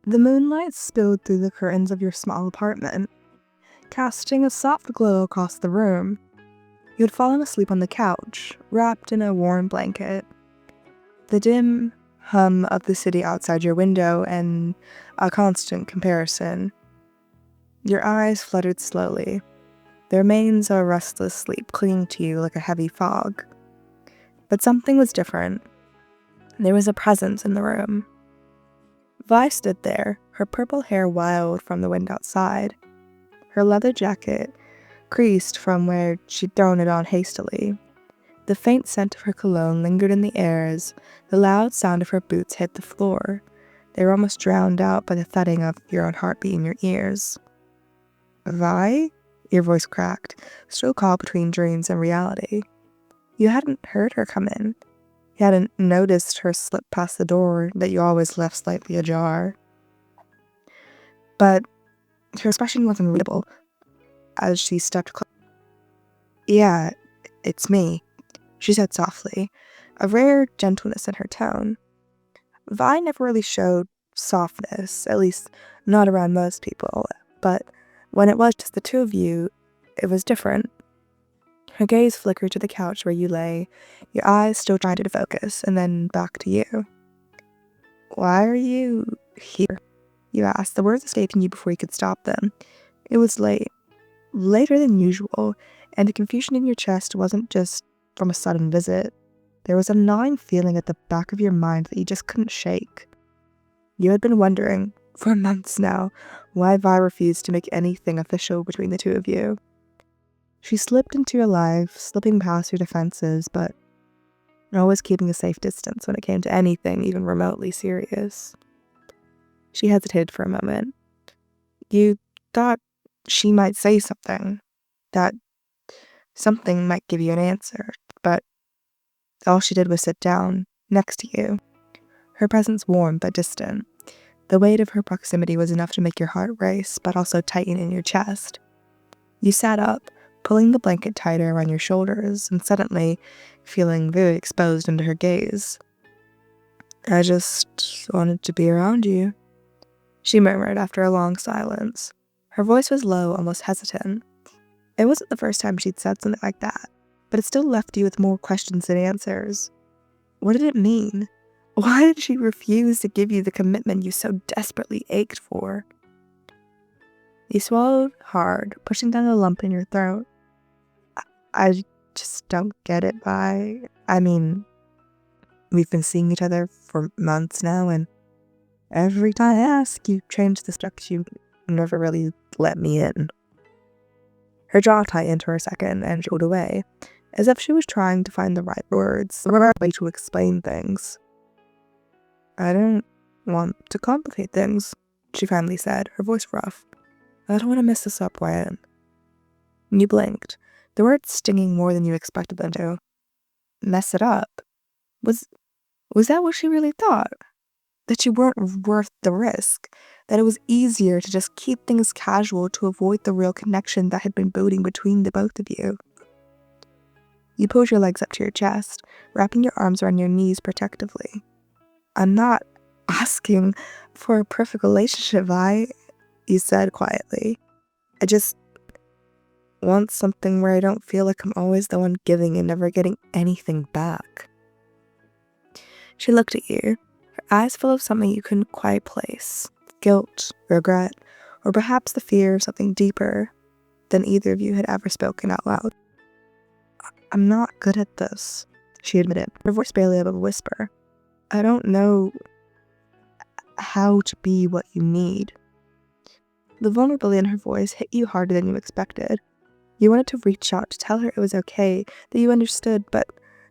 The moonlight spilled through the curtains of your small apartment, casting a soft glow across the room. You had fallen asleep on the couch, wrapped in a warm blanket. The dim hum of the city outside your window and a constant comparison. Your eyes fluttered slowly, the remains of a restless sleep clinging to you like a heavy fog. But something was different. There was a presence in the room. Vi stood there, her purple hair wild from the wind outside. Her leather jacket creased from where she'd thrown it on hastily. The faint scent of her cologne lingered in the air as the loud sound of her boots hit the floor. They were almost drowned out by the thudding of your own heartbeat in your ears. Vi? Your voice cracked, still caught between dreams and reality. You hadn't heard her come in. You hadn't noticed her slip past the door that you always left slightly ajar. But her expression wasn't readable as she stepped close. "Yeah, it's me," she said softly, a rare gentleness in her tone. Vi never really showed softness, at least not around most people, but when it was just the two of you, it was different. Her gaze flickered to the couch where you lay, your eyes still trying to focus, and then back to you. "Why are you here?" you asked, the words escaping you before you could stop them. It was late, later than usual, and the confusion in your chest wasn't just from a sudden visit. There was a gnawing feeling at the back of your mind that you just couldn't shake. You had been wondering, for months now, why Vi refused to make anything official between the two of you. She slipped into your life, slipping past your defenses, but always keeping a safe distance when it came to anything even remotely serious. She hesitated for a moment. You thought she might say something, that something might give you an answer, but all she did was sit down, next to you. Her presence warm but distant. The weight of her proximity was enough to make your heart race, but also tighten in your chest. You sat up, pulling the blanket tighter around your shoulders, and suddenly feeling very exposed under her gaze. "I just wanted to be around you," she murmured after a long silence. Her voice was low, almost hesitant. It wasn't the first time she'd said something like that, but it still left you with more questions than answers. What did it mean? Why did she refuse to give you the commitment you so desperately ached for? You swallowed hard, pushing down the lump in your throat. I just don't get it, Vi. I mean, we've been seeing each other for months now, and every time I ask, you change the subject. You never really let me in. Her jaw tightened for a second and she pulled away, as if she was trying to find the right words, the right way to explain things. "I don't want to complicate things," she finally said, her voice rough. "I don't want to mess this up, Ryan." You blinked, the words stinging more than you expected them to. Mess it up? Was that what she really thought? That you weren't worth the risk? That it was easier to just keep things casual to avoid the real connection that had been building between the both of you? You pulled your legs up to your chest, wrapping your arms around your knees protectively. "I'm not asking for a perfect relationship, Vi," you said quietly. "I just want something where I don't feel like I'm always the one giving and never getting anything back." She looked at you, her eyes full of something you couldn't quite place. Guilt, regret, or perhaps the fear of something deeper than either of you had ever spoken out loud. "I'm not good at this," she admitted, her voice barely above a whisper. "I don't know how to be what you need." The vulnerability in her voice hit you harder than you expected. You wanted to reach out to tell her it was okay, that you understood, but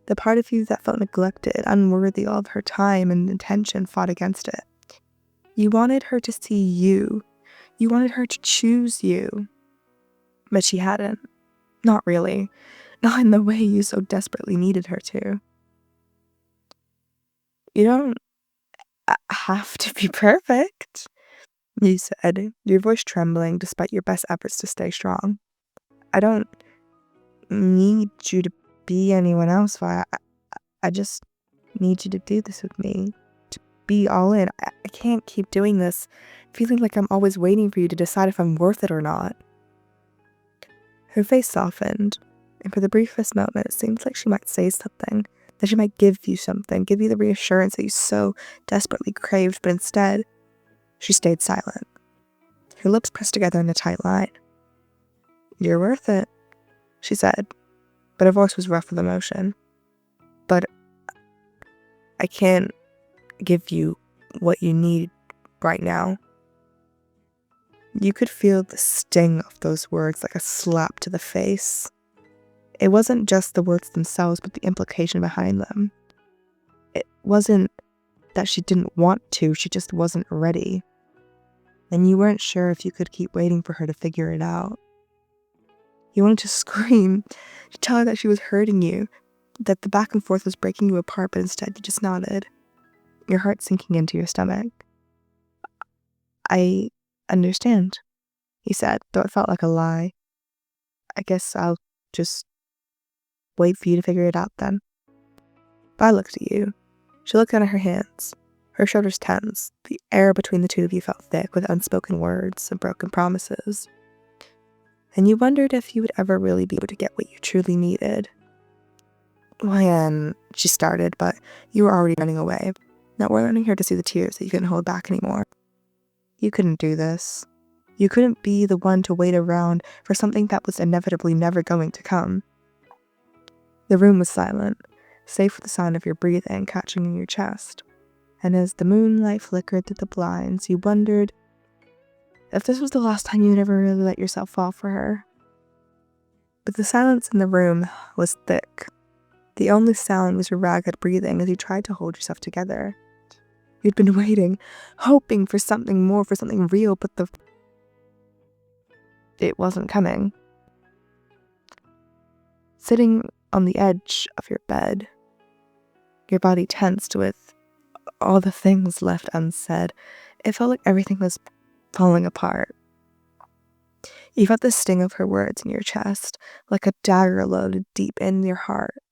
the part of you that felt neglected, unworthy of her time and attention fought against it. You wanted her to see you. You wanted her to choose you. But she hadn't. Not really. Not in the way you so desperately needed her to. "You don't have to be perfect," you said, your voice trembling despite your best efforts to stay strong. "I don't need you to be anyone else, Vi. I just need you to do this with me. be all in. I can't keep doing this, feeling like I'm always waiting for you to decide if I'm worth it or not. Her face softened, and for the briefest moment, it seemed like she might say something, that she might give you something, give you the reassurance that you so desperately craved, but instead, she stayed silent. Her lips pressed together in a tight line. "You're worth it," she said, but her voice was rough with emotion. "But I can't give you what you need right now." You could feel the sting of those words like a slap to the face. It wasn't just the words themselves, but the implication behind them. It wasn't that she didn't want to, she just wasn't ready. And you weren't sure if you could keep waiting for her to figure it out. You wanted to scream, to tell her that she was hurting you, that the back and forth was breaking you apart, but instead you just nodded, your heart sinking into your stomach. "I understand," he said, though it felt like a lie. "I guess I'll just wait for you to figure it out then." But I looked at you. She looked down at her hands, her shoulders tense. The air between the two of you felt thick with unspoken words and broken promises. And you wondered if you would ever really be able to get what you truly needed. "Ryan," she started, but you were already running away, not wanting her to see the tears that you couldn't hold back anymore. You couldn't do this. You couldn't be the one to wait around for something that was inevitably never going to come. The room was silent, save for the sound of your breathing catching in your chest, and as the moonlight flickered through the blinds, you wondered if this was the last time you'd ever really let yourself fall for her. But the silence in the room was thick. The only sound was your ragged breathing as you tried to hold yourself together. You'd been waiting, hoping for something more, for something real, but it wasn't coming. Sitting on the edge of your bed, your body tensed with all the things left unsaid, it felt like everything was falling apart. You felt the sting of her words in your chest, like a dagger loaded deep in your heart.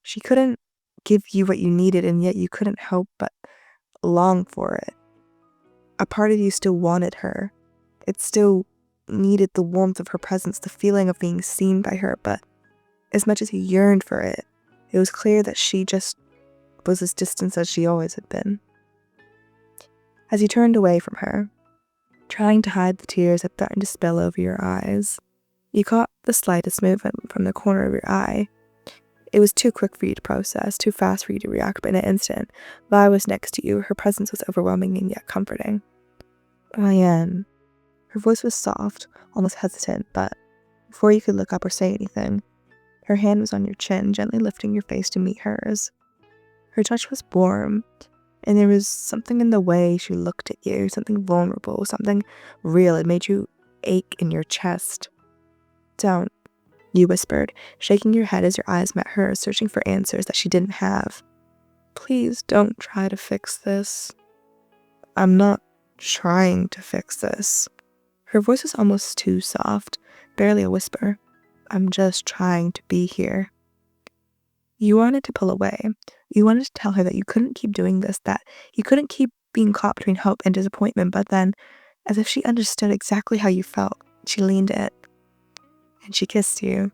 She couldn't give you what you needed, and yet you couldn't help but long for it. A part of you still wanted her. It still needed the warmth of her presence, the feeling of being seen by her, but as much as you yearned for it, it was clear that she just was as distant as she always had been. As you turned away from her, trying to hide the tears that threatened to spill over your eyes, you caught the slightest movement from the corner of your eye. It was too quick for you to process, too fast for you to react, but in an instant, Vi was next to you. Her presence was overwhelming and yet comforting. "Ryan." Her voice was soft, almost hesitant, but before you could look up or say anything, her hand was on your chin, gently lifting your face to meet hers. Her touch was warm, and there was something in the way she looked at you, something vulnerable, something real. It made you ache in your chest. "Don't," you whispered, shaking your head as your eyes met hers, searching for answers that she didn't have. "Please don't try to fix this." "I'm not trying to fix this." Her voice was almost too soft, barely a whisper. "I'm just trying to be here." You wanted to pull away. You wanted to tell her that you couldn't keep doing this, that you couldn't keep being caught between hope and disappointment, but then, as if she understood exactly how you felt, she leaned in, and she kissed you.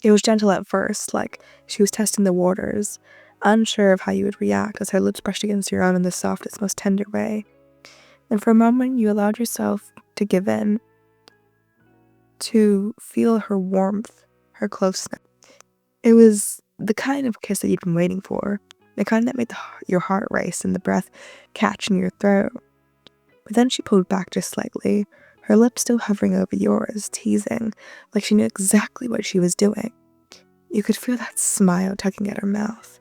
It was gentle at first, like she was testing the waters, unsure of how you would react as her lips brushed against your own in the softest, most tender way. And for a moment, you allowed yourself to give in, to feel her warmth, her closeness. It was the kind of kiss that you'd been waiting for, the kind that made your heart race and the breath catch in your throat. But then she pulled back just slightly, her lips still hovering over yours, teasing, like she knew exactly what she was doing. You could feel that smile tugging at her mouth.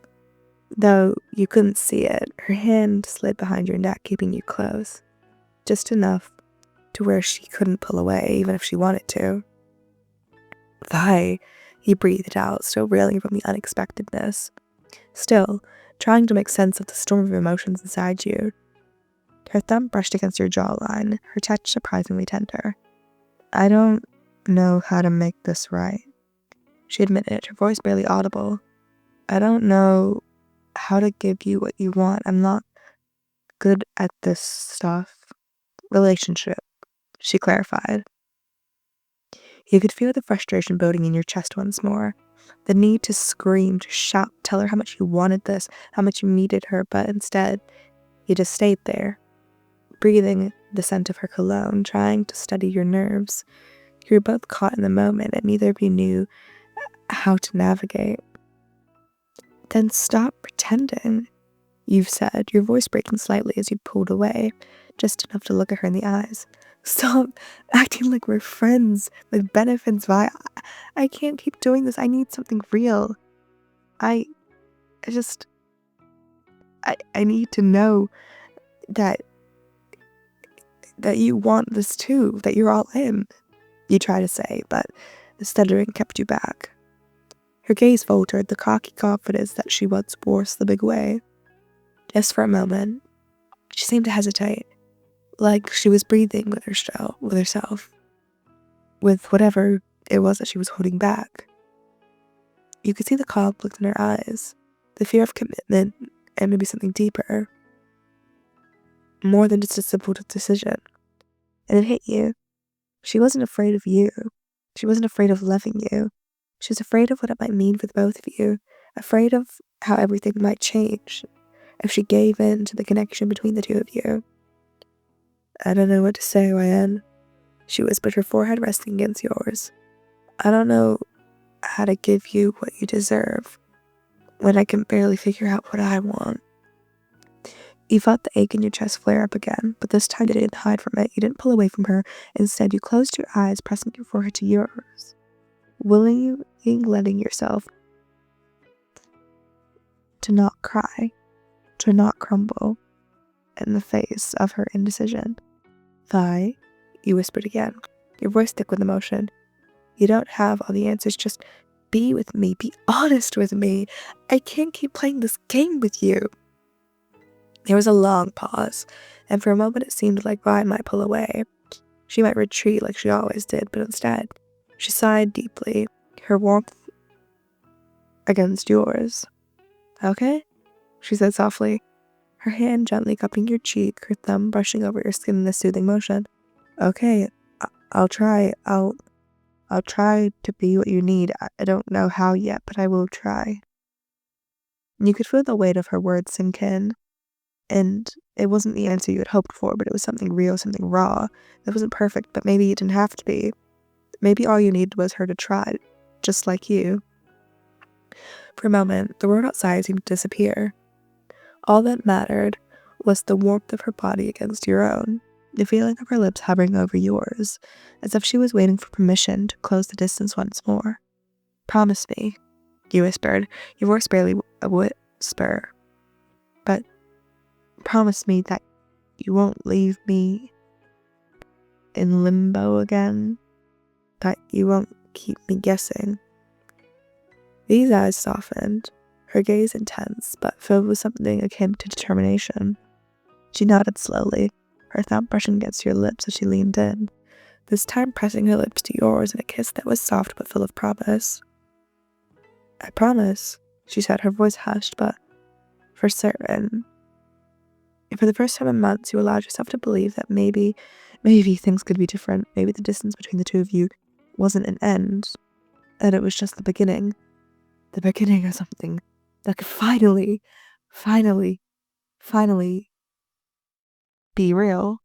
Though you couldn't see it, her hand slid behind your neck, keeping you close, just enough to where she couldn't pull away, even if she wanted to. "Vi," he breathed out, still reeling from the unexpectedness, still trying to make sense of the storm of emotions inside you. Her thumb brushed against your jawline, her touch surprisingly tender. "I don't know how to make this right," she admitted, her voice barely audible. "I don't know how to give you what you want. I'm not good at this stuff. Relationship, she clarified. You could feel the frustration building in your chest once more. The need to scream, to shout, tell her how much you wanted this, how much you needed her, but instead, you just stayed there, breathing the scent of her cologne, trying to steady your nerves. You were both caught in the moment, and neither of you knew how to navigate. Then stop pretending, you've said, your voice breaking slightly as you pulled away, just enough to look at her in the eyes. Stop acting like we're friends with benefits via. I can't keep doing this. I need something real. I just. I need to know that you want this too, that you're all in, you try to say, but the stuttering kept you back. Her gaze faltered, the cocky confidence that she once wore slipping away. Just for a moment, she seemed to hesitate, like she was breathing with herself, with whatever it was that she was holding back. You could see the conflict in her eyes, the fear of commitment, and maybe something deeper, more than just a simple decision. And it hit you. She wasn't afraid of you. She wasn't afraid of loving you. She was afraid of what it might mean for the both of you, afraid of how everything might change if she gave in to the connection between the two of you. I don't know what to say, Ryan, she whispered, her forehead resting against yours. I don't know how to give you what you deserve when I can barely figure out what I want. You felt the ache in your chest flare up again, but this time you didn't hide from it. You didn't pull away from her. Instead, you closed your eyes, pressing your forehead to yours, willingly letting yourself to not cry, to not crumble in the face of her indecision. Vi, you whispered again, your voice thick with emotion. You don't have all the answers, just be with me, be honest with me. I can't keep playing this game with you. There was a long pause, and for a moment it seemed like Vi might pull away. She might retreat like she always did, but instead, she sighed deeply, her warmth against yours. Okay? She said softly, her hand gently cupping your cheek, her thumb brushing over your skin in a soothing motion. Okay, I'll try. I'll try to be what you need. I don't know how yet, but I will try. You could feel the weight of her words sink in, and it wasn't the answer you had hoped for, but it was something real, something raw. It wasn't perfect, but maybe it didn't have to be. Maybe all you needed was her to try, just like you. For a moment, the world outside seemed to disappear. All that mattered was the warmth of her body against your own, the feeling of her lips hovering over yours, as if she was waiting for permission to close the distance once more. Promise me, you whispered, your voice barely a whisper, but promise me that you won't leave me in limbo again, that you won't keep me guessing. These eyes softened, her gaze intense, but filled with something akin to determination. She nodded slowly, her thumb brushing against your lips as she leaned in, this time pressing her lips to yours in a kiss that was soft but full of promise. I promise, she said, her voice hushed, but for certain. And for the first time in months, you allowed yourself to believe that maybe things could be different. Maybe the distance between the two of you wasn't an end, and it was just the beginning of something that could finally be real.